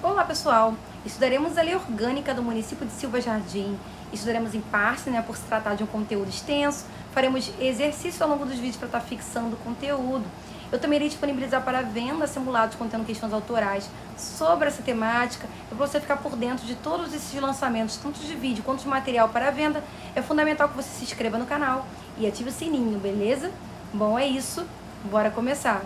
Olá pessoal, estudaremos a lei orgânica do município de Silva Jardim, estudaremos em parte, por se tratar de um conteúdo extenso, faremos exercício ao longo dos vídeos para estar fixando o conteúdo. Eu também irei disponibilizar para venda simulados contendo questões autorais sobre essa temática, e para você ficar por dentro de todos esses lançamentos, tanto de vídeo quanto de material para venda, é fundamental que você se inscreva no canal e ative o sininho, beleza? Bom, é isso, bora começar!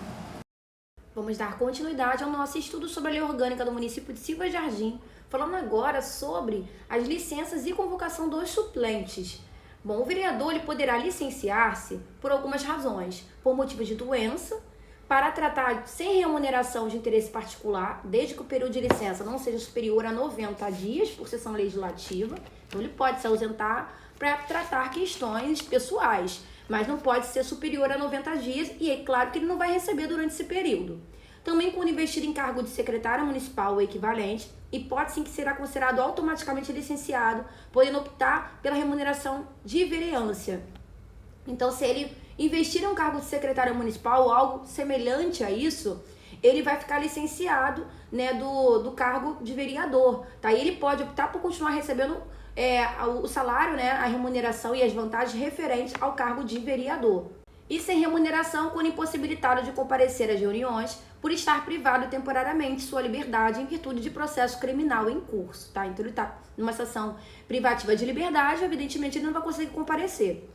Vamos dar continuidade ao nosso estudo sobre a lei orgânica do município de Silva Jardim, falando agora sobre as licenças e convocação dos suplentes. Bom, o vereador ele poderá licenciar-se por algumas razões, por motivos de doença, para tratar sem remuneração de interesse particular, desde que o período de licença não seja superior a 90 dias por sessão legislativa. Então ele pode se ausentar para tratar questões pessoais, mas não pode ser superior a 90 dias e é claro que ele não vai receber durante esse período. Também quando investir em cargo de secretário municipal ou equivalente, hipótese em que será considerado automaticamente licenciado, podendo optar pela remuneração de vereância. Então, se ele investir em um cargo de secretário municipal ou algo semelhante a isso, ele vai ficar licenciado, do cargo de vereador, tá? E ele pode optar por continuar recebendo o salário, a remuneração e as vantagens referentes ao cargo de vereador. E sem remuneração quando impossibilitado de comparecer às reuniões por estar privado temporariamente de sua liberdade em virtude de processo criminal em curso, tá? Então ele está numa situação privativa de liberdade, evidentemente ele não vai conseguir comparecer.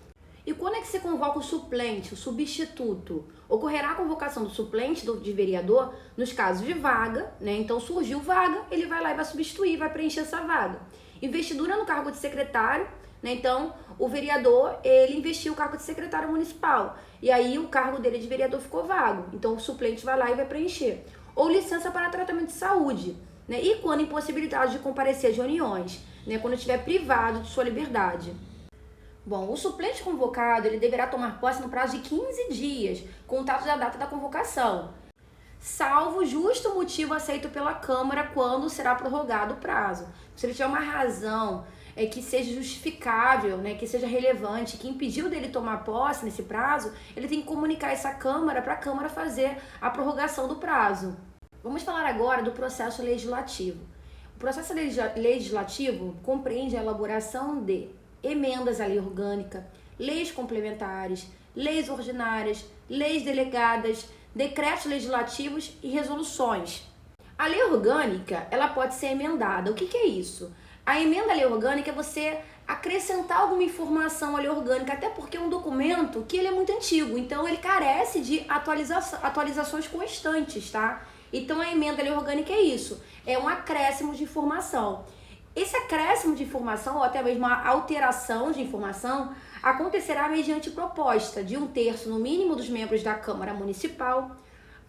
E quando é que se convoca o suplente, o substituto? Ocorrerá a convocação do suplente de vereador nos casos de vaga, Então surgiu vaga, ele vai lá e vai substituir, vai preencher essa vaga. Investidura no cargo de secretário, Então o vereador, ele investiu o cargo de secretário municipal. E aí o cargo dele de vereador ficou vago. Então o suplente vai lá e vai preencher. Ou licença para tratamento de saúde, E quando impossibilidade de comparecer às reuniões, Quando estiver privado de sua liberdade. Bom, o suplente convocado, ele deverá tomar posse no prazo de 15 dias, contados da data da convocação, salvo justo motivo aceito pela Câmara quando será prorrogado o prazo. Se ele tiver uma razão que seja justificável, que seja relevante, que impediu dele tomar posse nesse prazo, ele tem que comunicar isso à Câmara para a Câmara fazer a prorrogação do prazo. Vamos falar agora do processo legislativo. O processo legislativo compreende a elaboração de emendas à lei orgânica, leis complementares, leis ordinárias, leis delegadas, decretos legislativos e resoluções. A lei orgânica, ela pode ser emendada. O que é isso? A emenda à lei orgânica é você acrescentar alguma informação à lei orgânica, até porque é um documento que ele é muito antigo, então ele carece de atualizações constantes, tá? Então a emenda à lei orgânica é isso, é um acréscimo de informação. Esse acréscimo de informação, ou até mesmo a alteração de informação, acontecerá mediante proposta de 1/3 no mínimo dos membros da Câmara Municipal,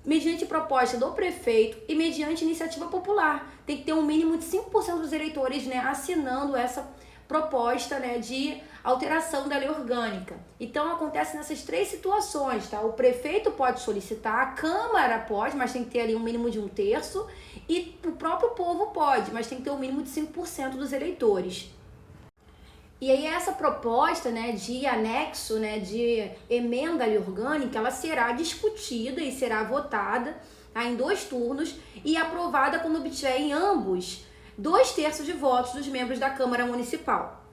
mediante proposta do prefeito e mediante iniciativa popular. Tem que ter um mínimo de 5% dos eleitores assinando essa proposta de alteração da lei orgânica. Então acontece nessas 3 situações, tá? O prefeito pode solicitar, a Câmara pode, mas tem que ter ali um mínimo de 1/3, e o próprio povo pode, mas tem que ter um mínimo de 5% dos eleitores. E aí essa proposta de anexo, de emenda à lei orgânica, ela será discutida e será votada em 2 turnos e aprovada quando obtiver em ambos 2/3 de votos dos membros da Câmara Municipal.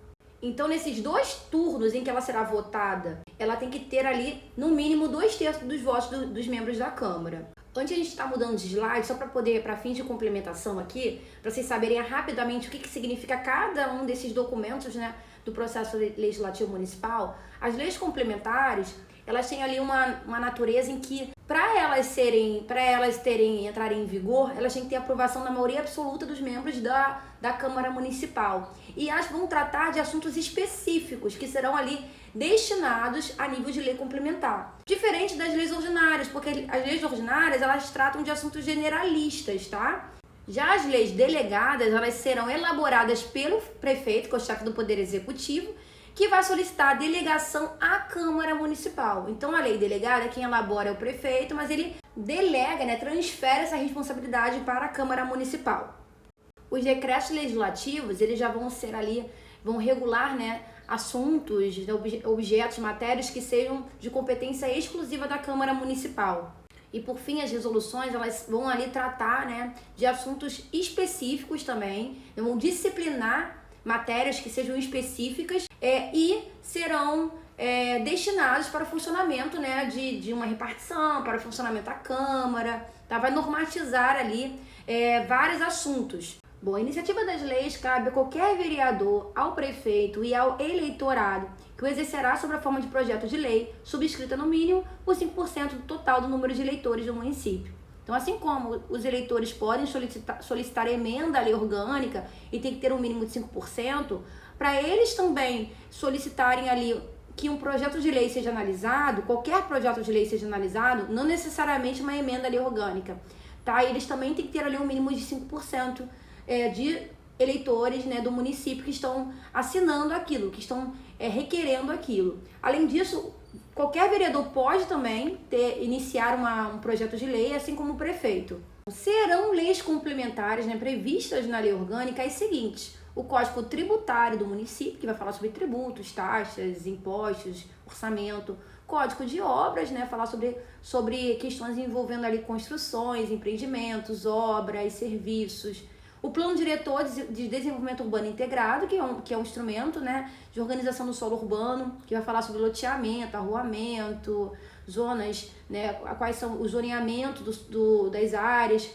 Então, nesses 2 turnos em que ela será votada, ela tem que ter ali, no mínimo, 2/3 dos votos dos membros da Câmara. Antes a gente está mudando de slide, só para fins de complementação aqui, para vocês saberem rapidamente o que significa cada um desses documentos, do processo legislativo municipal. As leis complementares, elas têm ali uma natureza em que, para elas entrarem em vigor, elas têm que ter aprovação da maioria absoluta dos membros da Câmara Municipal. E elas vão tratar de assuntos específicos, que serão ali destinados a nível de lei complementar. Diferente das leis ordinárias, porque as leis ordinárias, elas tratam de assuntos generalistas, tá? Já as leis delegadas, elas serão elaboradas pelo prefeito, que é o chefe do Poder Executivo, que vai solicitar a delegação à Câmara Municipal. Então, a lei delegada, quem elabora é o prefeito, mas ele delega, transfere essa responsabilidade para a Câmara Municipal. Os decretos legislativos, eles já vão regular, assuntos, objetos, matérias que sejam de competência exclusiva da Câmara Municipal. E por fim, as resoluções, elas vão ali tratar, né, de assuntos específicos também, vão disciplinar matérias que sejam específicas e serão destinados para o funcionamento, né, de uma repartição, para o funcionamento da Câmara, tá? Vai normatizar ali vários assuntos. Bom, a iniciativa das leis cabe a qualquer vereador, ao prefeito e ao eleitorado que o exercerá sob a forma de projeto de lei, subscrita no mínimo por 5% do total do número de eleitores do município. Então, assim como os eleitores podem solicitar emenda à lei orgânica e tem que ter um mínimo de 5%, para eles também solicitarem ali que um projeto de lei seja analisado, qualquer projeto de lei seja analisado, não necessariamente uma emenda à lei orgânica, tá? Eles também têm que ter ali um mínimo de 5% de eleitores, né, do município que estão assinando aquilo, que estão requerendo aquilo. Além disso, qualquer vereador pode também iniciar um projeto de lei, assim como o prefeito. Serão leis complementares, né, previstas na lei orgânica as seguintes: o Código Tributário do município, que vai falar sobre tributos, taxas, impostos, orçamento; Código de Obras, né, falar sobre questões envolvendo ali construções, empreendimentos, obras, serviços; o Plano Diretor de Desenvolvimento Urbano Integrado, que é um instrumento, né, de organização do solo urbano, que vai falar sobre loteamento, arruamento, zonas, né, quais são o zoneamento das áreas;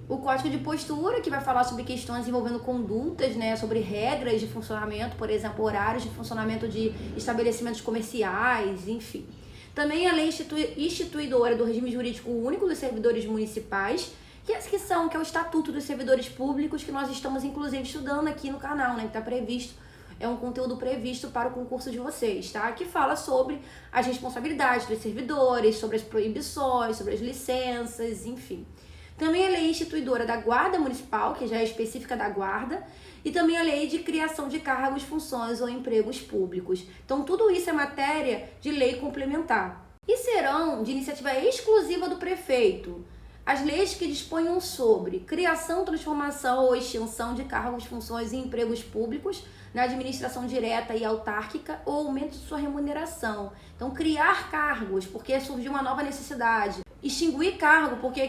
o Código de Postura, que vai falar sobre questões envolvendo condutas, né, sobre regras de funcionamento, por exemplo, horários de funcionamento de estabelecimentos comerciais, enfim. Também a lei instituidora do regime jurídico único dos servidores municipais, que é o Estatuto dos Servidores Públicos, que nós estamos inclusive estudando aqui no canal, né, que está previsto, é um conteúdo previsto para o concurso de vocês, tá? Que fala sobre as responsabilidades dos servidores, sobre as proibições, sobre as licenças, enfim. Também a lei instituidora da Guarda Municipal, que já é específica da Guarda, e também a lei de criação de cargos, funções ou empregos públicos. Então, tudo isso é matéria de lei complementar. E serão de iniciativa exclusiva do prefeito as leis que disponham sobre criação, transformação ou extinção de cargos, funções e empregos públicos na administração direta e autárquica ou aumento de sua remuneração. Então, criar cargos, porque surgiu uma nova necessidade; extinguir cargo, porque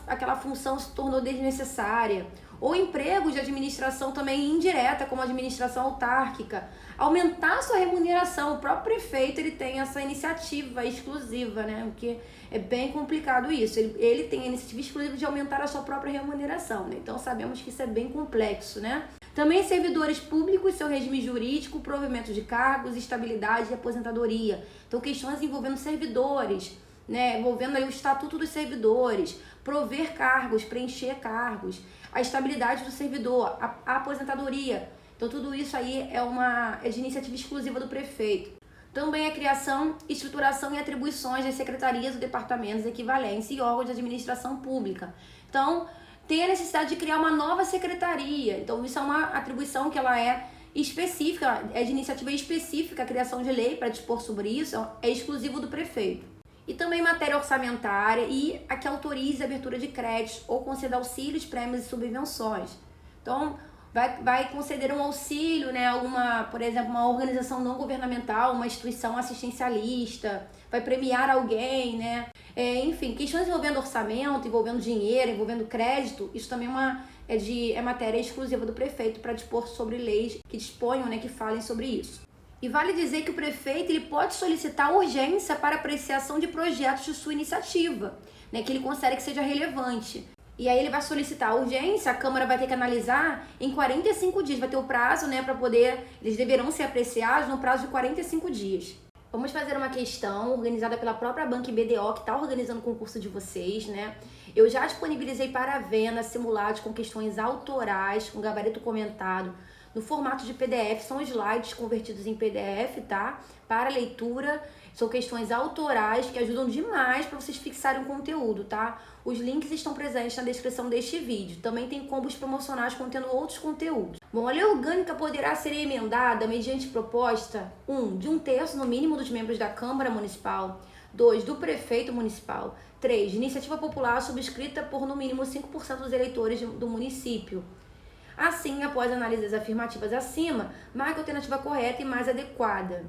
aquela função se tornou desnecessária; ou empregos de administração também indireta, como administração autárquica; aumentar sua remuneração. O próprio prefeito ele tem essa iniciativa exclusiva, né? Porque é bem complicado isso. Ele tem a iniciativa exclusiva de aumentar a sua própria remuneração, né? Então sabemos que isso é bem complexo, né? Também servidores públicos, seu regime jurídico, provimento de cargos, estabilidade e aposentadoria. Então questões envolvendo servidores, né, envolvendo aí o Estatuto dos Servidores, prover cargos, preencher cargos, a estabilidade do servidor, a aposentadoria. Então tudo isso aí é de iniciativa exclusiva do prefeito. Também a criação, estruturação e atribuições das secretarias ou departamentos equivalentes e órgãos de administração pública. Então, tem a necessidade de criar uma nova secretaria. Então, isso é uma atribuição que ela é específica, é de iniciativa específica, a criação de lei para dispor sobre isso é exclusivo do prefeito. E também matéria orçamentária e a que autorize a abertura de créditos ou conceda auxílios, prêmios e subvenções. Então, vai conceder um auxílio, né, por exemplo, uma organização não governamental, uma instituição assistencialista, vai premiar alguém, né? Enfim, questões envolvendo orçamento, envolvendo dinheiro, envolvendo crédito, isso também é matéria exclusiva do prefeito para dispor sobre leis que disponham, né, que falem sobre isso. E vale dizer que o prefeito ele pode solicitar urgência para apreciação de projetos de sua iniciativa, né, que ele considere que seja relevante. E aí ele vai solicitar a urgência, a Câmara vai ter que analisar em 45 dias, vai ter o prazo, né, eles deverão ser apreciados no prazo de 45 dias. Vamos fazer uma questão organizada pela própria Banca BDO, que está organizando o concurso de vocês, né? Eu já disponibilizei para a venda simulados com questões autorais, com gabarito comentado, no formato de PDF, são slides convertidos em PDF, tá? Para leitura, são questões autorais que ajudam demais para vocês fixarem o conteúdo, tá? Os links estão presentes na descrição deste vídeo. Também tem combos promocionais contendo outros conteúdos. Bom, a lei orgânica poderá ser emendada mediante proposta 1. De 1/3 no mínimo dos membros da Câmara Municipal; 2. Do prefeito municipal; 3. De iniciativa popular subscrita por no mínimo 5% dos eleitores do município. Assim, após análise das afirmativas acima, marque a alternativa correta e mais adequada.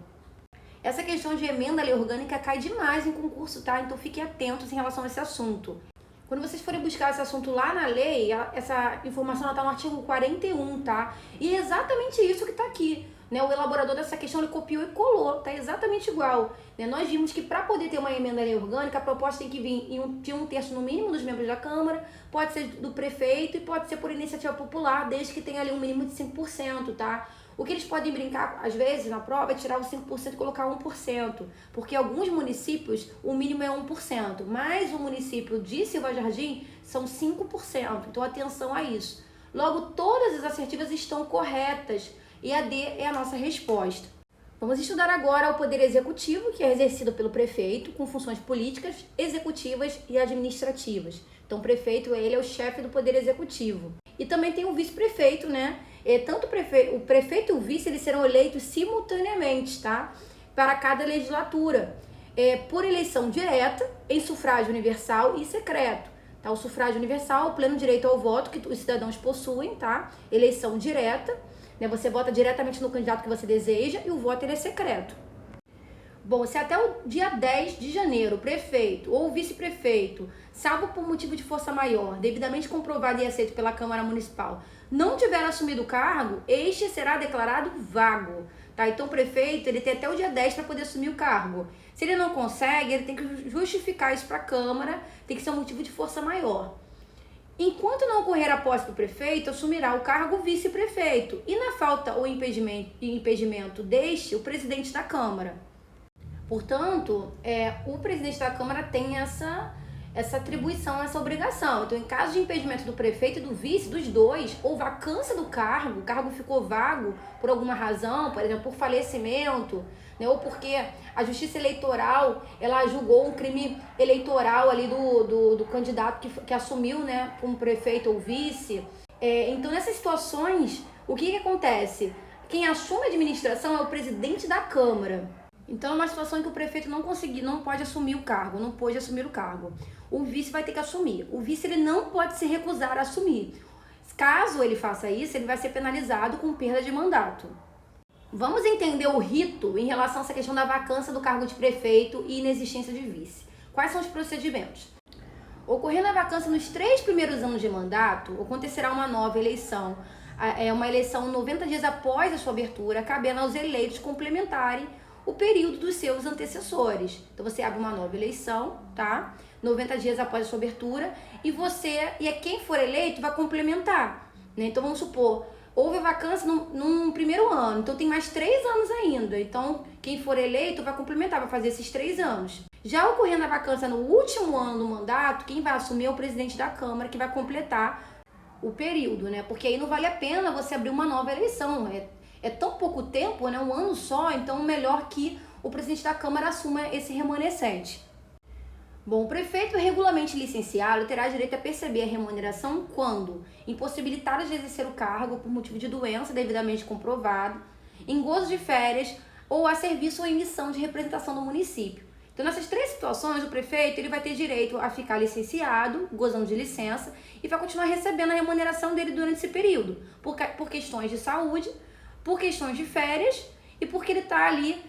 Essa questão de emenda à lei orgânica cai demais em concurso, tá? Então fiquem atentos em relação a esse assunto. Quando vocês forem buscar esse assunto lá na lei, essa informação está no artigo 41, tá? E é exatamente isso que está aqui, né? O elaborador dessa questão, ele copiou e colou, tá exatamente igual, né? Nós vimos que para poder ter uma emenda à lei orgânica, a proposta tem que vir de 1/3 no mínimo dos membros da Câmara, pode ser do prefeito e pode ser por iniciativa popular, desde que tenha ali um mínimo de 5%, tá? O que eles podem brincar, às vezes, na prova, é tirar os 5% e colocar 1%, porque alguns municípios o mínimo é 1%, mas o município de Silva Jardim são 5%, então atenção a isso. Logo, todas as assertivas estão corretas e a D é a nossa resposta. Vamos estudar agora o poder executivo, que é exercido pelo prefeito, com funções políticas, executivas e administrativas. Então, o prefeito, ele é o chefe do poder executivo. E também tem o vice-prefeito, né? Tanto o prefeito e o vice, eles serão eleitos simultaneamente, tá? Para cada legislatura, por eleição direta, em sufrágio universal e secreto. Tá? O sufrágio universal, o pleno direito ao voto que os cidadãos possuem, tá? Eleição direta, né? Você vota diretamente no candidato que você deseja e o voto ele é secreto. Bom, se até o dia 10 de janeiro o prefeito ou o vice-prefeito, salvo por motivo de força maior, devidamente comprovado e aceito pela Câmara Municipal, não tiver assumido o cargo, este será declarado vago. Tá? Então o prefeito ele tem até o dia 10 para poder assumir o cargo. Se ele não consegue, ele tem que justificar isso para a Câmara, tem que ser um motivo de força maior. Enquanto não ocorrer a posse do prefeito, assumirá o cargo o vice-prefeito e na falta ou impedimento deste, o presidente da Câmara. Portanto, o presidente da Câmara tem essa atribuição, essa obrigação. Então, em caso de impedimento do prefeito e do vice, dos dois, ou vacância do cargo, o cargo ficou vago por alguma razão, por exemplo, por falecimento, né, ou porque a Justiça Eleitoral ela julgou um crime eleitoral ali do candidato que assumiu, né, como prefeito ou vice. Então, nessas situações, o que acontece? Quem assume a administração é o presidente da Câmara. Então, é uma situação em que o prefeito não pode assumir o cargo, não pôde assumir o cargo. O vice vai ter que assumir. O vice ele não pode se recusar a assumir. Caso ele faça isso, ele vai ser penalizado com perda de mandato. Vamos entender o rito em relação a essa questão da vacância do cargo de prefeito e inexistência de vice. Quais são os procedimentos? Ocorrendo a vacância nos 3 primeiros anos de mandato, acontecerá uma nova eleição. Uma eleição 90 dias após a sua abertura, cabendo aos eleitos complementarem o período dos seus antecessores. Então você abre uma nova eleição, tá? 90 dias após a sua abertura e quem for eleito vai complementar, né? Então vamos supor, houve vacância num primeiro ano, então tem mais 3 anos ainda. Então quem for eleito vai complementar, vai fazer esses 3 anos. Já ocorrendo a vacância no último ano do mandato, quem vai assumir é o presidente da Câmara, que vai completar o período, né? Porque aí não vale a pena você abrir uma nova eleição, é tão pouco tempo, né? Um ano só, então melhor que o presidente da Câmara assuma esse remanescente. Bom, o prefeito regularmente licenciado terá direito a perceber a remuneração quando impossibilitado de exercer o cargo por motivo de doença devidamente comprovado, em gozo de férias ou a serviço ou em missão de representação do município. Então, nessas 3 situações, o prefeito ele vai ter direito a ficar licenciado, gozando de licença, e vai continuar recebendo a remuneração dele durante esse período, por questões de saúde, por questões de férias e porque ele está ali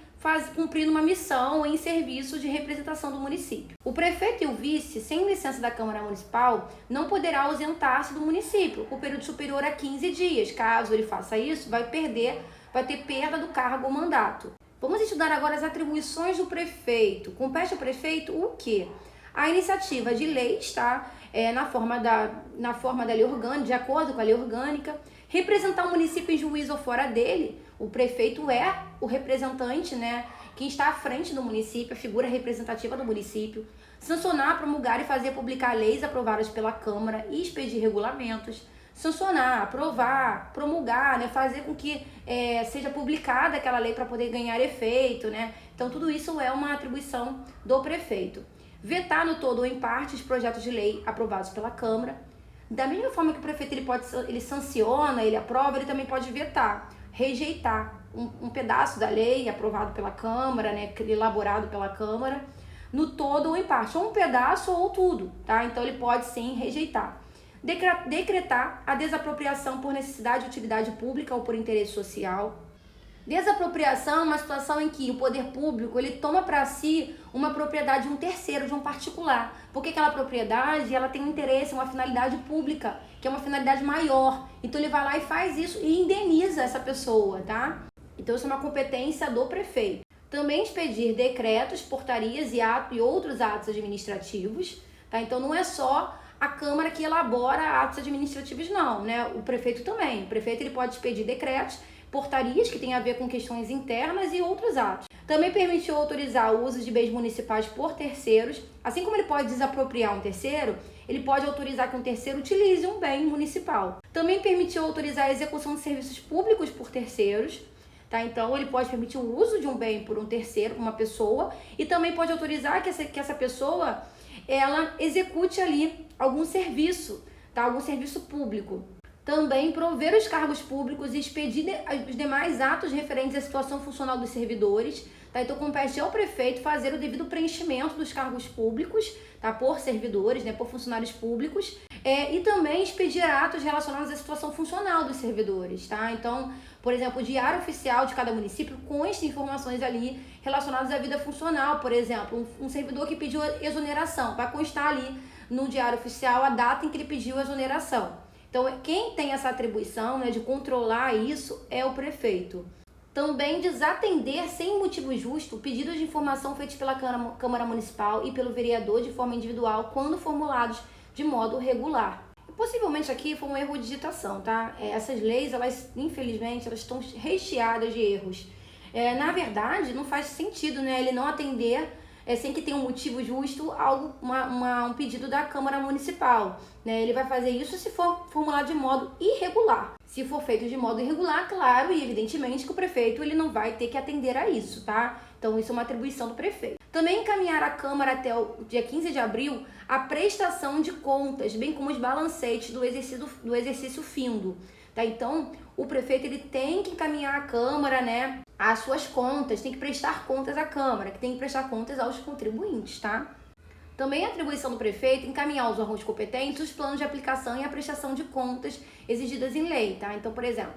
cumprindo uma missão em serviço de representação do município. O prefeito e o vice, sem licença da Câmara Municipal, não poderá ausentar-se do município por período superior a 15 dias. Caso ele faça isso, vai ter perda do cargo ou mandato. Vamos estudar agora as atribuições do prefeito. Compete ao prefeito o quê? A iniciativa de lei está na forma da lei orgânica, de acordo com a lei orgânica. Representar o município em juízo ou fora dele, o prefeito é o representante, né? Quem está à frente do município, a figura representativa do município. Sancionar, promulgar e fazer publicar leis aprovadas pela Câmara e expedir regulamentos. Sancionar, aprovar, promulgar, né? Fazer com que seja publicada aquela lei para poder ganhar efeito, né? Então tudo isso é uma atribuição do prefeito. Vetar no todo ou em parte os projetos de lei aprovados pela Câmara. Da mesma forma que o prefeito ele sanciona, ele aprova, ele também pode vetar, rejeitar um pedaço da lei aprovado pela Câmara, né, elaborado pela Câmara, no todo ou em parte, ou um pedaço ou tudo, tá? Então ele pode sim rejeitar. Decretar a desapropriação por necessidade de utilidade pública ou por interesse social. Desapropriação é uma situação em que o poder público ele toma para si uma propriedade de um terceiro, de um particular. Porque aquela propriedade ela tem um interesse, uma finalidade pública, que é uma finalidade maior. Então ele vai lá e faz isso e indeniza essa pessoa, tá? Então isso é uma competência do prefeito. Também expedir decretos, portarias e outros atos administrativos, tá? Então não é só a Câmara que elabora atos administrativos, não, né? O prefeito também. O prefeito ele pode expedir decretos, portarias que têm a ver com questões internas e outros atos. Também permitiu autorizar o uso de bens municipais por terceiros. Assim como ele pode desapropriar um terceiro, ele pode autorizar que um terceiro utilize um bem municipal. Também permitiu autorizar a execução de serviços públicos por terceiros. Tá? Então, ele pode permitir o uso de um bem por um terceiro, uma pessoa, e também pode autorizar que essa pessoa ela execute ali algum serviço, tá? Algum serviço público. Também prover os cargos públicos e expedir os demais atos referentes à situação funcional dos servidores. Tá? Então, compete ao prefeito fazer o devido preenchimento dos cargos públicos, tá? Por servidores, né? Por funcionários públicos, e também expedir atos relacionados à situação funcional dos servidores. Tá? Então, por exemplo, o diário oficial de cada município consta informações ali relacionadas à vida funcional. Por exemplo, um servidor que pediu exoneração, vai constar ali no diário oficial a data em que ele pediu a exoneração. Então, quem tem essa atribuição, né, de controlar isso é o prefeito. Também desatender sem motivo justo pedidos de informação feitos pela Câmara Municipal e pelo vereador de forma individual quando formulados de modo regular. Possivelmente aqui foi um erro de digitação, tá? Essas leis, elas, infelizmente, elas estão recheadas de erros. Na verdade, não faz sentido, né, ele não atender sem que tenha um motivo justo um pedido da Câmara Municipal. Né? Ele vai fazer isso se for formulado de modo irregular. Se for feito de modo irregular, claro e evidentemente que o prefeito ele não vai ter que atender a isso, tá? Então isso é uma atribuição do prefeito. Também encaminhar à Câmara até o dia 15 de abril a prestação de contas, bem como os balancetes do exercício findo. Tá? Então, o prefeito ele tem que encaminhar à Câmara, né, as suas contas, tem que prestar contas à Câmara, que tem que prestar contas aos contribuintes, tá? Também a atribuição do prefeito encaminhar aos órgãos competentes os planos de aplicação e a prestação de contas exigidas em lei, tá? Então, por exemplo,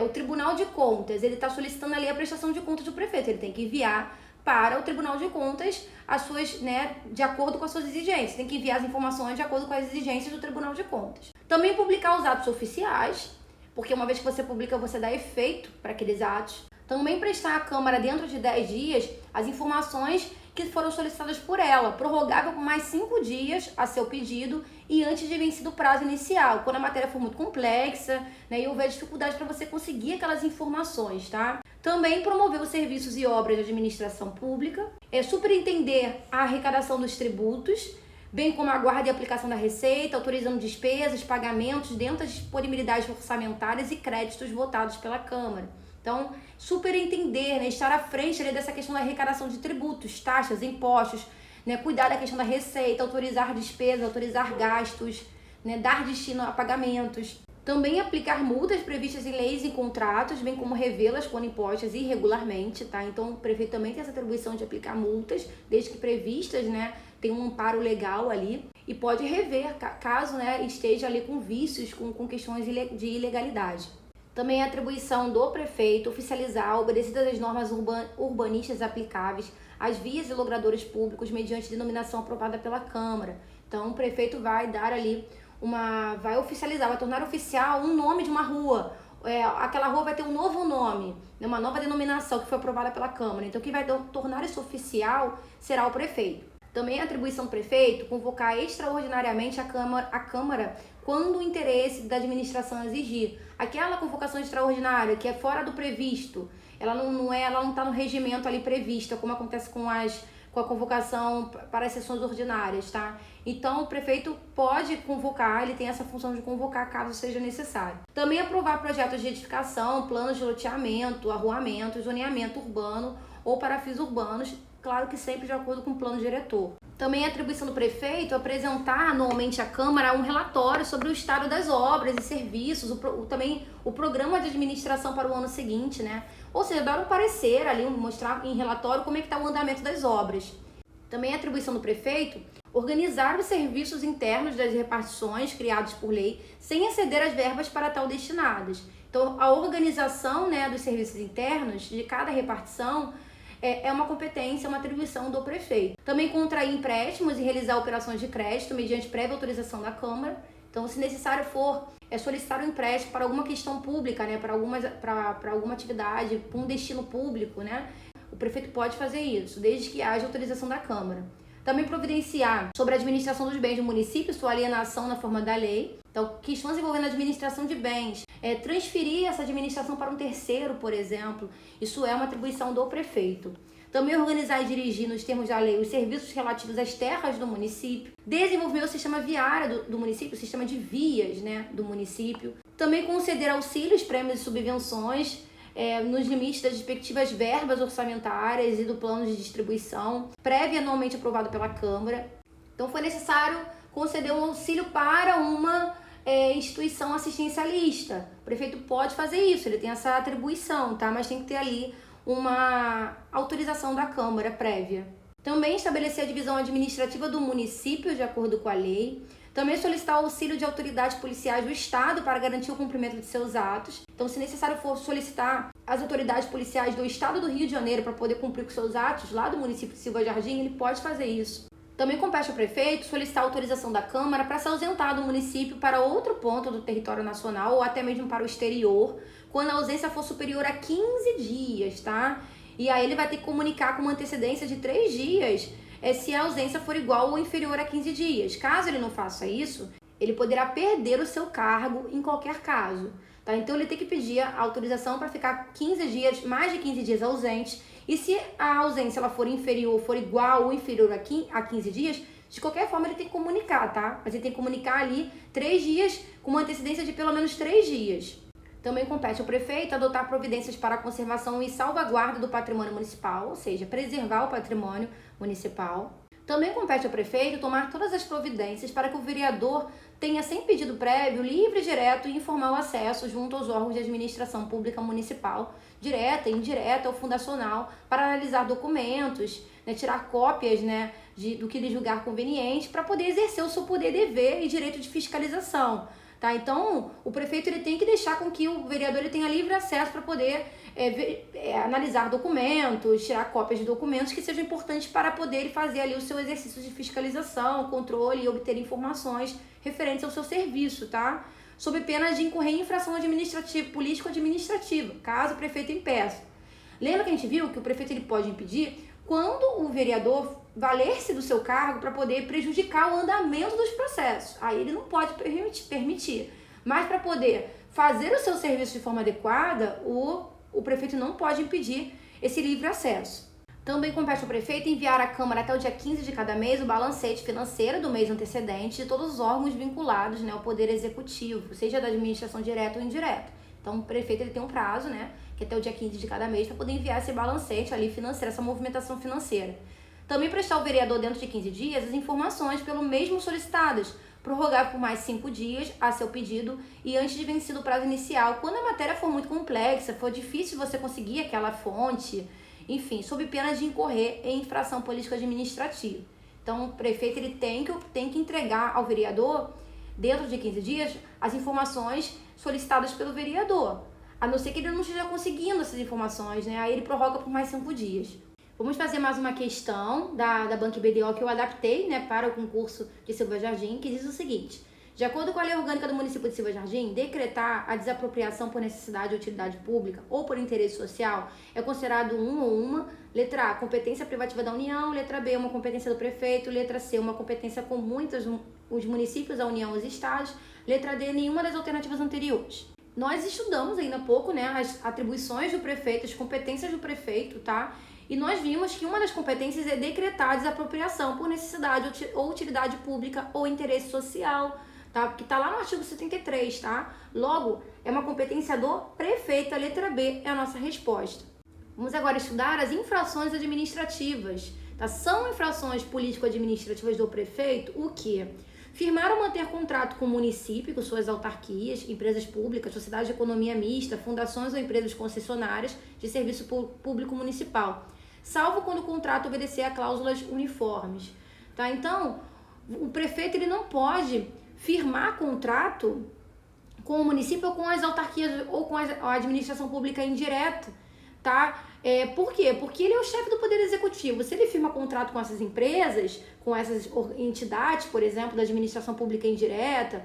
o Tribunal de Contas, ele está solicitando ali a prestação de contas do prefeito, ele tem que enviar para o Tribunal de Contas as suas, né, de acordo com as suas exigências, tem que enviar as informações de acordo com as exigências do Tribunal de Contas. Também publicar os atos oficiais, porque uma vez que você publica, você dá efeito para aqueles atos. Também prestar à Câmara, dentro de 10 dias, as informações que foram solicitadas por ela, prorrogável por mais 5 dias a seu pedido e antes de vencido o prazo inicial, quando a matéria for muito complexa, né, e houver dificuldade para você conseguir aquelas informações, tá? Também promover os serviços e obras de administração pública, superintender a arrecadação dos tributos, bem como a guarda e aplicação da receita, autorizando despesas, pagamentos dentro das disponibilidades orçamentárias e créditos votados pela Câmara. Então, superintender, né, estar à frente ali dessa questão da arrecadação de tributos, taxas, impostos, né, cuidar da questão da receita, autorizar despesas, autorizar gastos, né, dar destino a pagamentos. Também aplicar multas previstas em leis e contratos, bem como revê-las quando impostas irregularmente, tá? Então, o prefeito também tem essa atribuição de aplicar multas, desde que previstas, né, tem um amparo legal ali, e pode rever caso, né, esteja ali com vícios, com questões de ilegalidade. Também a atribuição do prefeito oficializar, obedecidas as normas urbanísticas aplicáveis, as vias e logradouros públicos mediante denominação aprovada pela Câmara. Então, o prefeito vai dar ali vai oficializar, vai tornar oficial um nome de uma rua. Aquela rua vai ter um novo nome, uma nova denominação que foi aprovada pela Câmara. Então, quem vai tornar isso oficial será o prefeito. Também a atribuição do prefeito convocar extraordinariamente a Câmara quando o interesse da administração exigir. Aquela convocação extraordinária que é fora do previsto, ela não está no regimento ali previsto, como acontece com a convocação para as sessões ordinárias, tá? Então, o prefeito pode convocar, ele tem essa função de convocar caso seja necessário. Também aprovar projetos de edificação, planos de loteamento, arruamento, zoneamento urbano ou para fins urbanos, claro que sempre de acordo com o plano diretor. Também a atribuição do prefeito apresentar anualmente à Câmara um relatório sobre o estado das obras e serviços, também o programa de administração para o ano seguinte, né? Ou seja, dar um parecer ali, mostrar em relatório como é que está o andamento das obras. Também a atribuição do prefeito organizar os serviços internos das repartições criados por lei sem exceder as verbas para tal destinadas. Então, a organização, né, dos serviços internos de cada repartição é uma competência, uma atribuição do prefeito. Também contrair empréstimos e realizar operações de crédito mediante prévia autorização da Câmara. Então, se necessário for, solicitar um empréstimo para alguma questão pública, né, para alguma atividade, para um destino público, né, o prefeito pode fazer isso, desde que haja autorização da Câmara. Também providenciar sobre a administração dos bens do município, sua alienação na forma da lei. Então, questões envolvendo a administração de bens. Transferir essa administração para um terceiro, por exemplo. Isso é uma atribuição do prefeito. Também organizar e dirigir, nos termos da lei, os serviços relativos às terras do município. Desenvolver o sistema viário do município, o sistema de vias, né, do município. Também conceder auxílios, prêmios e subvenções nos limites das respectivas verbas orçamentárias e do plano de distribuição, prévio anualmente aprovado pela Câmara. Então, foi necessário conceder um auxílio para uma instituição assistencialista. O prefeito pode fazer isso, ele tem essa atribuição, tá? Mas tem que ter ali uma autorização da Câmara prévia. Também estabelecer a divisão administrativa do município de acordo com a lei. Também solicitar o auxílio de autoridades policiais do Estado para garantir o cumprimento de seus atos. Então, se necessário for solicitar as autoridades policiais do Estado do Rio de Janeiro para poder cumprir com seus atos lá do município de Silva Jardim, ele pode fazer isso. Também compete ao prefeito solicitar autorização da Câmara para se ausentar do município para outro ponto do território nacional ou até mesmo para o exterior, quando a ausência for superior a 15 dias, tá? E aí ele vai ter que comunicar com uma antecedência de 3 dias se a ausência for igual ou inferior a 15 dias. Caso ele não faça isso, ele poderá perder o seu cargo em qualquer caso, tá? Então ele tem que pedir a autorização para ficar 15 dias, mais de 15 dias ausente. E se a ausência ela for inferior, for igual ou inferior a 15 dias, de qualquer forma ele tem que comunicar, tá? Mas ele tem que comunicar ali 3 dias com uma antecedência de pelo menos 3 dias. Também compete ao prefeito adotar providências para a conservação e salvaguarda do patrimônio municipal, ou seja, preservar o patrimônio municipal. Também compete ao prefeito tomar todas as providências para que o vereador tenha, sem pedido prévio, livre, direto e informal acesso junto aos órgãos de administração pública municipal, direta e indireta ou fundacional, para analisar documentos, né, tirar cópias, né, do que lhe julgar conveniente, para poder exercer o seu poder, dever e direito de fiscalização. Tá? Então, o prefeito ele tem que deixar com que o vereador ele tenha livre acesso para poder analisar documentos, tirar cópias de documentos que sejam importantes para poder fazer ali o seu exercício de fiscalização, controle e obter informações referentes ao seu serviço, tá? Sob pena de incorrer em infração administrativa, político-administrativa, caso o prefeito impeça. Lembra que a gente viu que o prefeito ele pode impedir quando o vereador valer-se do seu cargo para poder prejudicar o andamento dos processos. Aí ele não pode permitir. Mas para poder fazer o seu serviço de forma adequada, o prefeito não pode impedir esse livre acesso. Também compete ao prefeito enviar à Câmara até o dia 15 de cada mês o balancete financeiro do mês antecedente de todos os órgãos vinculados, né, ao Poder Executivo, seja da administração direta ou indireta. Então o prefeito ele tem um prazo, né, que é até o dia 15 de cada mês, para poder enviar esse balancete ali financeiro, essa movimentação financeira. Também prestar ao vereador dentro de 15 dias as informações pelo mesmo solicitadas, prorrogar por mais 5 dias a seu pedido e antes de vencido o prazo inicial. Quando a matéria for muito complexa, for difícil você conseguir aquela fonte, enfim, sob pena de incorrer em infração político-administrativa. Então, o prefeito ele tem que entregar ao vereador, dentro de 15 dias, as informações solicitadas pelo vereador. A não ser que ele não esteja conseguindo essas informações, né? Aí ele prorroga por mais 5 dias. Vamos fazer mais uma questão da Banca BDO que eu adaptei, né, para o concurso de Silva Jardim, que diz o seguinte: de acordo com a lei orgânica do município de Silva Jardim, decretar a desapropriação por necessidade ou utilidade pública ou por interesse social é considerado um ou uma. Letra A, competência privativa da União. Letra B, uma competência do prefeito. Letra C, uma competência comum entre os municípios, a União e os estados. Letra D, nenhuma das alternativas anteriores. Nós estudamos ainda há pouco, né, as atribuições do prefeito, as competências do prefeito, tá? E nós vimos que uma das competências é decretar a desapropriação por necessidade ou utilidade pública ou interesse social, tá? Que tá lá no artigo 73, tá? Logo, é uma competência do prefeito, a letra B é a nossa resposta. Vamos agora estudar as infrações administrativas, tá? São infrações político-administrativas do prefeito o quê? Firmar ou manter contrato com o município, com suas autarquias, empresas públicas, sociedades de economia mista, fundações ou empresas concessionárias de serviço público municipal. salvo quando o contrato obedecer a cláusulas uniformes. Tá? Então, o prefeito ele não pode firmar contrato com o município ou com as autarquias ou com a administração pública indireta, tá? Por quê? Porque ele é o chefe do Poder Executivo. Se ele firma contrato com essas empresas, com essas entidades, por exemplo, da administração pública indireta,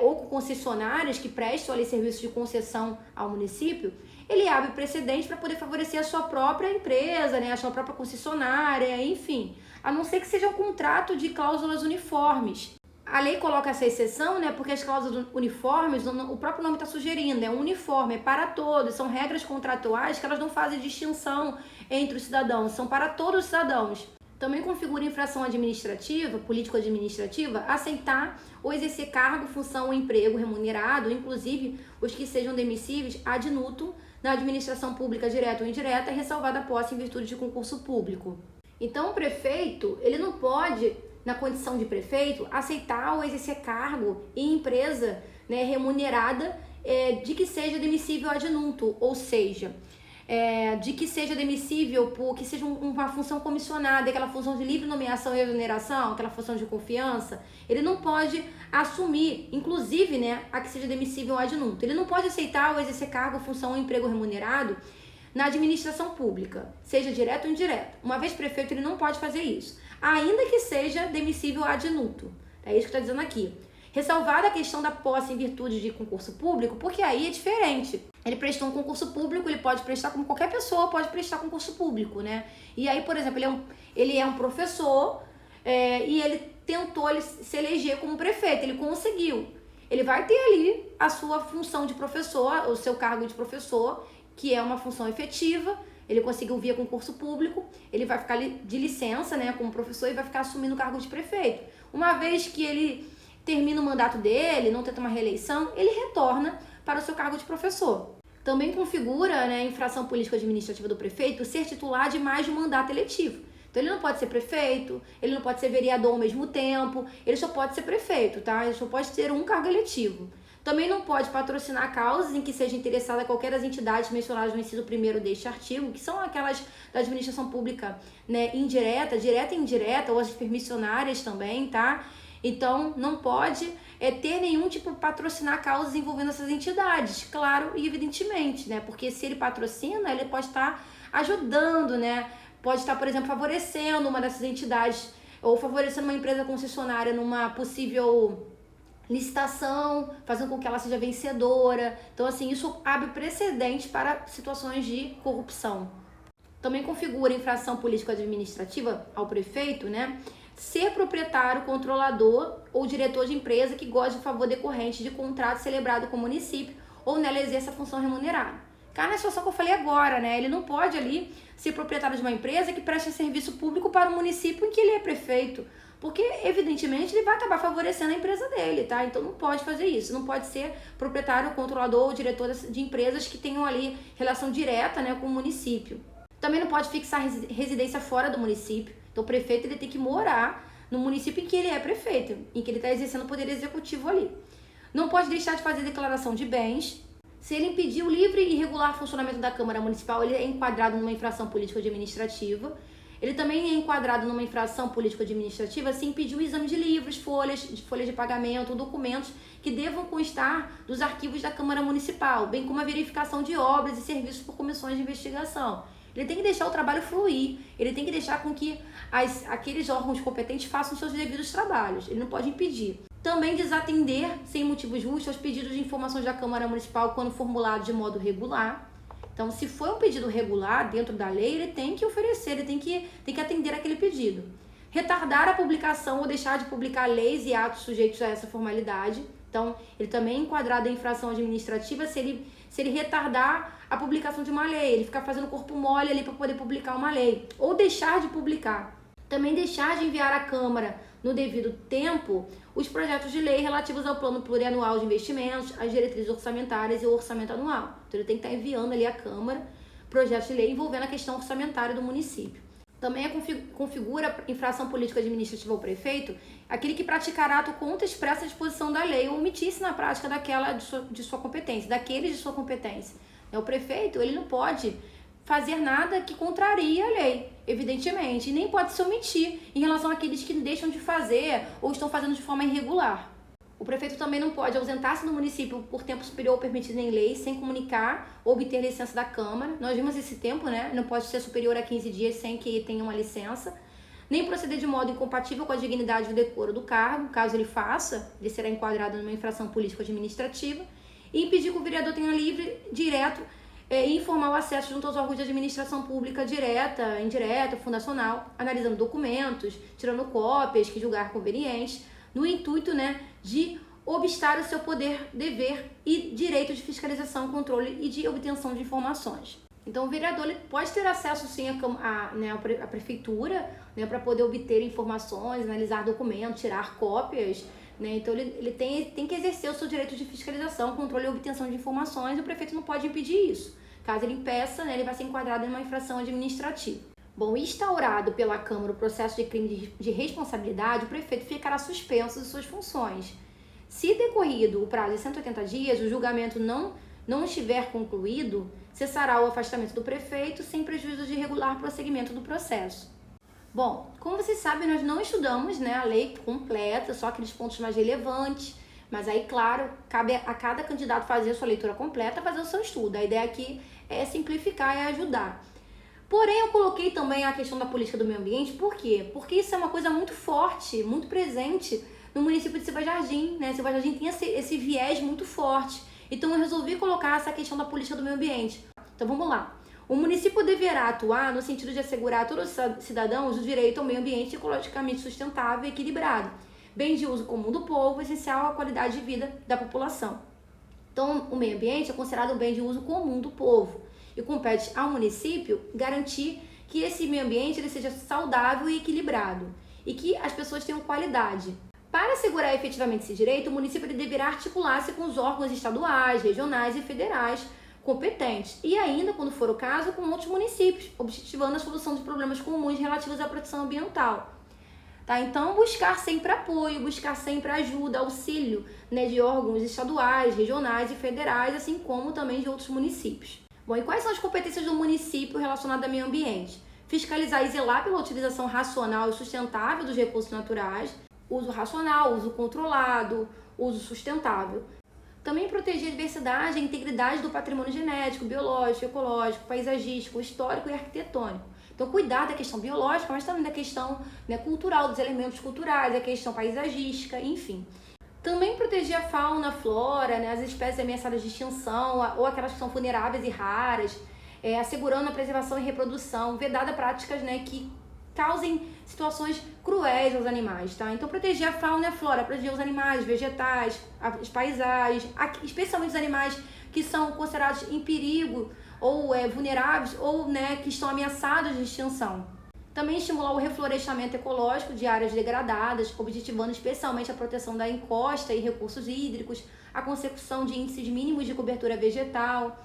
ou com concessionárias que prestam ali serviços de concessão ao município, ele abre precedente para poder favorecer a sua própria empresa, né, a sua própria concessionária, enfim, a não ser que seja um contrato de cláusulas uniformes. A lei coloca essa exceção, né, porque as cláusulas uniformes, o próprio nome está sugerindo, é um uniforme, é para todos, são regras contratuais que elas não fazem distinção entre os cidadãos, são para todos os cidadãos. Também configura infração administrativa, político-administrativa, aceitar ou exercer cargo, função ou emprego remunerado, inclusive os que sejam demissíveis ad nutum na administração pública direta ou indireta, ressalvada a posse em virtude de concurso público. Então, o prefeito, ele não pode, na condição de prefeito, aceitar ou exercer cargo em empresa, né, remunerada de que seja demissível ad nutum, ou seja, de que seja demissível por que seja uma função comissionada, aquela função de livre nomeação e exoneração, aquela função de confiança, ele não pode assumir, inclusive, né, a que seja demissível ad nutum. Ele não pode aceitar ou exercer cargo, função ou emprego remunerado na administração pública, seja direto ou indireto. Uma vez prefeito, ele não pode fazer isso, ainda que seja demissível ad nutum. É isso que está dizendo aqui. Ressalvada a questão da posse em virtude de concurso público, porque aí é diferente. Ele prestou um concurso público, ele pode prestar como qualquer pessoa pode prestar concurso público, né? E aí, por exemplo, ele é um professor e ele tentou se eleger como prefeito, ele conseguiu. Ele vai ter ali a sua função de professor, o seu cargo de professor, que é uma função efetiva, ele conseguiu via concurso público, ele vai ficar de licença, né, como professor e vai ficar assumindo o cargo de prefeito. Uma vez que ele termina o mandato dele, não tenta uma reeleição, ele retorna para o seu cargo de professor. Também configura, né, a infração político-administrativa do prefeito ser titular de mais de um mandato eletivo. Então ele não pode ser prefeito, ele não pode ser vereador ao mesmo tempo, ele só pode ser prefeito, tá? Ele só pode ter um cargo eletivo. Também não pode patrocinar causas em que seja interessada qualquer das entidades mencionadas no inciso 1º deste artigo, que são aquelas da administração pública, né, indireta, direta e indireta, ou as permissionárias também, tá? Então, não pode ter nenhum tipo de patrocinar causas envolvendo essas entidades, claro e evidentemente, né? Porque se ele patrocina, ele pode estar ajudando, né? Pode estar, por exemplo, favorecendo uma dessas entidades ou favorecendo uma empresa concessionária numa possível licitação, fazendo com que ela seja vencedora. Então, assim, isso abre precedente para situações de corrupção. Também configura infração político-administrativa ao prefeito, né? Ser proprietário, controlador ou diretor de empresa que goze de favor decorrente de contrato celebrado com o município ou nela exerça a função remunerada. Cara, na situação que eu falei agora, né? Ele não pode ali ser proprietário de uma empresa que presta serviço público para o município em que ele é prefeito, porque evidentemente ele vai acabar favorecendo a empresa dele, tá? Então não pode fazer isso, não pode ser proprietário, controlador ou diretor de empresas que tenham ali relação direta, né, com o município. Também não pode fixar residência fora do município. Então o prefeito ele tem que morar no município em que ele é prefeito, em que ele está exercendo o poder executivo ali. Não pode deixar de fazer declaração de bens. Se ele impedir o livre e regular funcionamento da Câmara Municipal, ele é enquadrado numa infração político-administrativa. Ele também é enquadrado numa infração político-administrativa se impedir o exame de livros, folhas de pagamento, documentos que devam constar dos arquivos da Câmara Municipal, bem como a verificação de obras e serviços por comissões de investigação. Ele tem que deixar o trabalho fluir, ele tem que deixar com que aqueles órgãos competentes façam seus devidos trabalhos, ele não pode impedir. Também desatender, sem motivo justo, aos pedidos de informações da Câmara Municipal quando formulados de modo regular. Então, se for um pedido regular dentro da lei, ele tem que oferecer, ele tem que atender aquele pedido. Retardar a publicação ou deixar de publicar leis e atos sujeitos a essa formalidade. Então, ele também é enquadrado em infração administrativa se ele retardar a publicação de uma lei, ele ficar fazendo corpo mole ali para poder publicar uma lei, ou deixar de publicar. Também deixar de enviar à Câmara, no devido tempo, os projetos de lei relativos ao plano plurianual de investimentos, as diretrizes orçamentárias e o orçamento anual. Então, ele tem que estar enviando ali à Câmara projetos de lei envolvendo a questão orçamentária do município. Também configura infração política administrativa ao prefeito aquele que praticará ato contra a expressa disposição da lei ou omitisse na prática daquela de sua competência, daqueles de sua competência. O prefeito ele não pode fazer nada que contrarie a lei, evidentemente, e nem pode se omitir em relação àqueles que deixam de fazer ou estão fazendo de forma irregular. O prefeito também não pode ausentar-se do município por tempo superior ao permitido em lei, sem comunicar ou obter licença da Câmara. Nós vimos esse tempo, né? Não pode ser superior a 15 dias sem que tenha uma licença. Nem proceder de modo incompatível com a dignidade e o decoro do cargo. Caso ele faça, ele será enquadrado numa infração político-administrativa. E impedir que o vereador tenha livre, direto e informal acesso junto aos órgãos de administração pública direta, indireta, fundacional, analisando documentos, tirando cópias que julgar convenientes, no intuito, né, de obstar o seu poder, dever e direito de fiscalização, controle e de obtenção de informações. Então, o vereador ele pode ter acesso, sim, à prefeitura, né, para poder obter informações, analisar documentos, tirar cópias, né? Então, ele tem que exercer o seu direito de fiscalização, controle e obtenção de informações, e o prefeito não pode impedir isso. Caso ele impeça, né, ele vai ser enquadrado em uma infração administrativa. Bom, instaurado pela Câmara o processo de crime de responsabilidade, o prefeito ficará suspenso de suas funções. Se decorrido o prazo de 180 dias, o julgamento não estiver concluído, cessará o afastamento do prefeito sem prejuízo de regular prosseguimento do processo. Bom, como vocês sabem, nós não estudamos, né, a lei completa, só aqueles pontos mais relevantes, mas aí, claro, cabe a cada candidato fazer a sua leitura completa, fazer o seu estudo. A ideia aqui é simplificar e ajudar. Porém, eu coloquei também a questão da política do meio ambiente, por quê? Porque isso é uma coisa muito forte, muito presente no município de Silva Jardim, né? Silva Jardim tem esse viés muito forte. Então, eu resolvi colocar essa questão da política do meio ambiente. Então, vamos lá. O município deverá atuar no sentido de assegurar a todos os cidadãos o direito ao meio ambiente ecologicamente sustentável e equilibrado, bem de uso comum do povo, essencial à qualidade de vida da população. Então, o meio ambiente é considerado um bem de uso comum do povo e compete ao município garantir que esse meio ambiente ele seja saudável e equilibrado e que as pessoas tenham qualidade. Para assegurar efetivamente esse direito, o município ele deverá articular-se com os órgãos estaduais, regionais e federais competentes e ainda, quando for o caso, com outros municípios, objetivando a solução de problemas comuns relativos à proteção ambiental. Tá? Então, buscar sempre apoio, buscar sempre ajuda, auxílio, né, de órgãos estaduais, regionais e federais, assim como também de outros municípios. Bom, e quais são as competências do município relacionadas ao meio ambiente? Fiscalizar e zelar pela utilização racional e sustentável dos recursos naturais, uso racional, uso controlado, uso sustentável. Também proteger a diversidade e a integridade do patrimônio genético, biológico, ecológico, paisagístico, histórico e arquitetônico. Então, cuidar da questão biológica, mas também da questão, né, cultural, dos elementos culturais, da questão paisagística, enfim. Também proteger a fauna, a flora, né, as espécies ameaçadas de extinção ou aquelas que são vulneráveis e raras, assegurando a preservação e reprodução, vedada práticas, né, que causem situações cruéis aos animais, tá? Então, proteger a fauna e a flora, proteger os animais, vegetais, as paisagens, especialmente os animais que são considerados em perigo ou vulneráveis ou, né, que estão ameaçados de extinção. Também estimular o reflorestamento ecológico de áreas degradadas, objetivando especialmente a proteção da encosta e recursos hídricos, a consecução de índices mínimos de cobertura vegetal,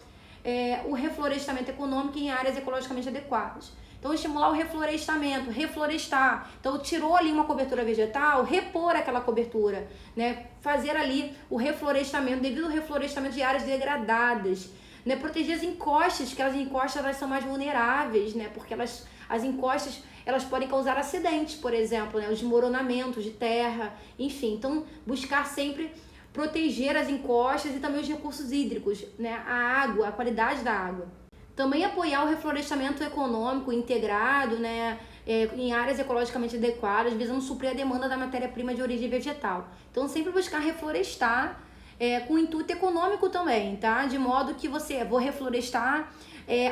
o reflorestamento econômico em áreas ecologicamente adequadas. Então, estimular o reflorestamento, reflorestar. Então, tirou ali uma cobertura vegetal, repor aquela cobertura, né? Fazer ali o reflorestamento, devido ao reflorestamento de áreas degradadas, né? Proteger as encostas, que as encostas elas são mais vulneráveis, né? Porque as encostas elas podem causar acidentes, por exemplo, né? Os desmoronamentos de terra, enfim. Então, buscar sempre proteger as encostas e também os recursos hídricos, né? A água, a qualidade da água. Também apoiar o reflorestamento econômico integrado, né, em áreas ecologicamente adequadas, visando suprir a demanda da matéria-prima de origem vegetal. Então, sempre buscar reflorestar com intuito econômico também, tá? De modo que vou reflorestar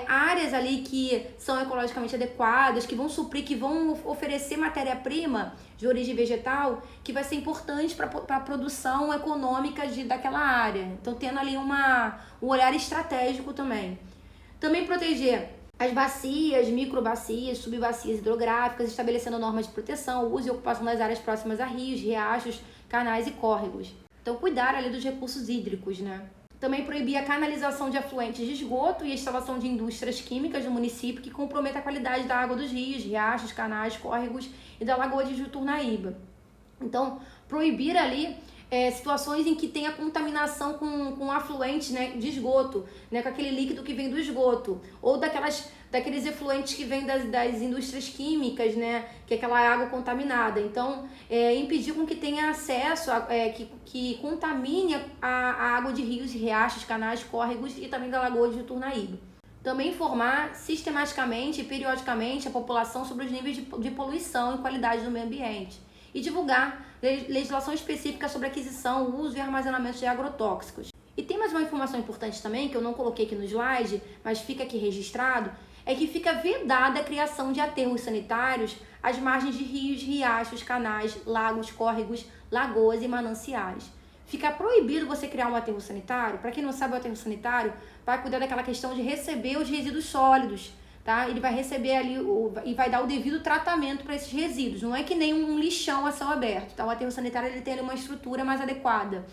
áreas ali que são ecologicamente adequadas, que vão suprir, que vão oferecer matéria-prima de origem vegetal, que vai ser importante para a produção econômica daquela área. Então, tendo ali um olhar estratégico também. Também proteger as bacias, microbacias, subbacias hidrográficas, estabelecendo normas de proteção, uso e ocupação das áreas próximas a rios, riachos, canais e córregos. Então, cuidar ali dos recursos hídricos, né? Também proibir a canalização de afluentes de esgoto e a instalação de indústrias químicas no município que comprometa a qualidade da água dos rios, riachos, canais, córregos e da lagoa de Juturnaíba. Então, proibir ali situações em que tem a contaminação com afluentes, né, de esgoto, né, com aquele líquido que vem do esgoto, ou daqueles efluentes que vêm das indústrias químicas, né, que é aquela água contaminada. Então, impedir com que tenha acesso, que contamine a água de rios e riachos, canais, córregos e também da lagoa de Uturnaíba. Também informar sistematicamente e periodicamente a população sobre os níveis de poluição e qualidade do meio ambiente. E divulgar legislação específica sobre aquisição, uso e armazenamento de agrotóxicos. E tem mais uma informação importante também, que eu não coloquei aqui no slide, mas fica aqui registrado, é que fica vedada a criação de aterros sanitários às margens de rios, riachos, canais, lagos, córregos, lagoas e mananciais. Fica proibido você criar um aterro sanitário. Para quem não sabe, o aterro sanitário vai cuidar daquela questão de receber os resíduos sólidos, tá? Ele vai receber ali e vai dar o devido tratamento para esses resíduos. Não é que nem um lixão a céu aberto, tá? O aterro sanitário ele tem ali uma estrutura mais adequada.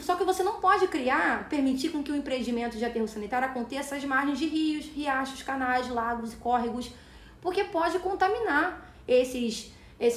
Só que você não pode permitir com que o empreendimento de aterro sanitário aconteça às margens de rios, riachos, canais, lagos e córregos, porque pode contaminar esses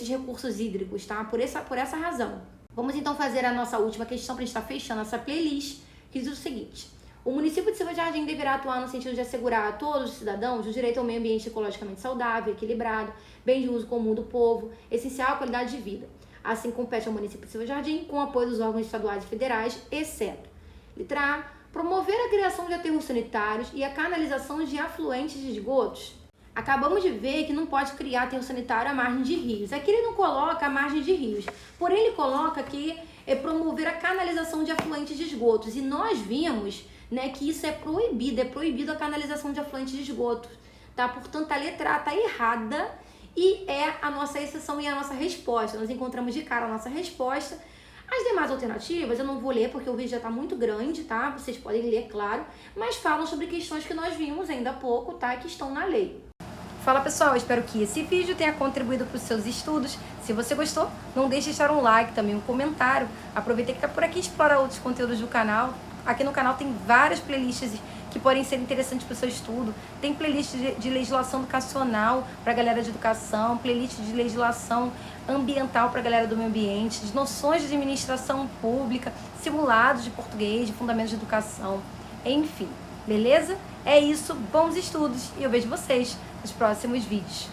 recursos hídricos, tá? Por essa razão. Vamos então fazer a nossa última questão para a gente estar fechando essa playlist, que diz o seguinte: o município de Silva Jardim deverá atuar no sentido de assegurar a todos os cidadãos o direito ao meio ambiente ecologicamente saudável, equilibrado, bem de uso comum do povo, essencial à qualidade de vida. Assim compete ao município de Silva Jardim, com apoio dos órgãos estaduais e federais, exceto: letra A, promover a criação de aterros sanitários e a canalização de afluentes de esgotos. Acabamos de ver que não pode criar aterro sanitário à margem de rios. Aqui ele não coloca a margem de rios, porém ele coloca que é promover a canalização de afluentes de esgotos. E nós vimos, né, que isso é proibido a canalização de afluentes de esgotos, tá? Portanto, a letra A está errada e é a nossa exceção e a nossa resposta. Nós encontramos de cara a nossa resposta. As demais alternativas eu não vou ler porque o vídeo já está muito grande, tá? Vocês podem ler, claro, mas falam sobre questões que nós vimos ainda há pouco, tá? Que estão na lei. Fala pessoal, espero que esse vídeo tenha contribuído para os seus estudos. Se você gostou, não deixe de deixar um like, também um comentário. Aproveita que está por aqui e explora outros conteúdos do canal. Aqui no canal tem várias playlists que podem ser interessantes para o seu estudo. Tem playlist de legislação educacional para a galera de educação, playlist de legislação ambiental para a galera do meio ambiente, de noções de administração pública, simulados de português, de fundamentos de educação, enfim, beleza? É isso, bons estudos e eu vejo vocês nos próximos vídeos.